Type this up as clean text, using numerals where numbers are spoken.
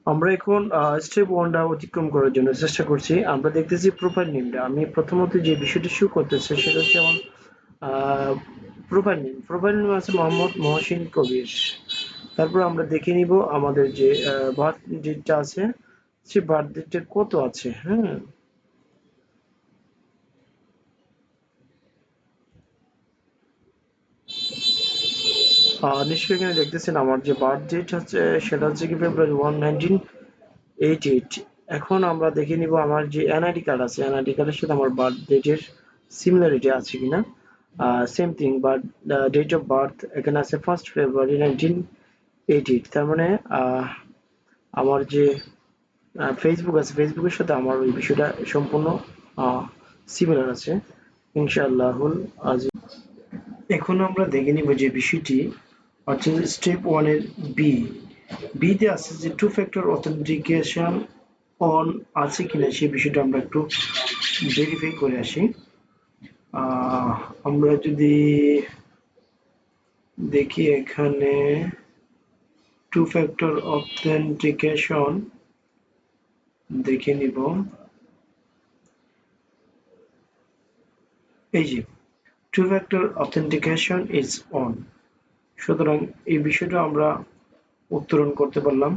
আমরা এখন স্টেপ 1 টা অতিক্রম করার জন্য চেষ্টা করছি। আমরা দেখতেছি প্রোফাইল নেমটা। আমি প্রথমত যে বিষয়টি শো করতেছে সেটা হচ্ছে আমার আ প্রোফাইল নেম। প্রোফাইল নেম আছে মোহাম্মদ মহসিন কবির। তারপর আমরা দেখে নিব আমাদের যে বার্থ ডেটটা আছে, সেই বার্থ ডেটটা কত আছে, হ্যাঁ? নিশ্চয়ই এখানে দেখতেছেন আমার যে বার্থ ডেট হচ্ছে সেটা হচ্ছে কি ফেব্রুয়ারি 1, 1988। এখন আমরা দেখে নিব আমার যে এনআইডি কার্ড আছে, এনআইডি কার্ডের সাথে আমার বার্থ ডেটের সিমিলারিটি আছে কিনা। Same thing, but date of birth এখানে আছে 1st ফেব্রুয়ারি 1988। তার মানে আমার যে ফেসবুক আছে, ফেসবুকের সাথে আমার ওই বিষয়টা সম্পূর্ণ সিমিলার আছে ইনশাআল্লাহুল আজিম। এখন আমরা দেখে নিব যে বিষয়টি হচ্ছে স্টেপ 1 এর বি। বিতে আছে যে টু ফ্যাক্টর অথেন্টিকেশন অন আছে কিনা সেই বিষয়টা আমরা একটু ভেরিফাই করে আসি। আহ, আমরা যদি দেখি এখানে টু ফ্যাক্টর অথেন্টিকেশন দেখে নিব। এই যে two factor authentication is on, সুতরাং এই বিষয়টা আমরা উত্তরণ করতে পারলাম।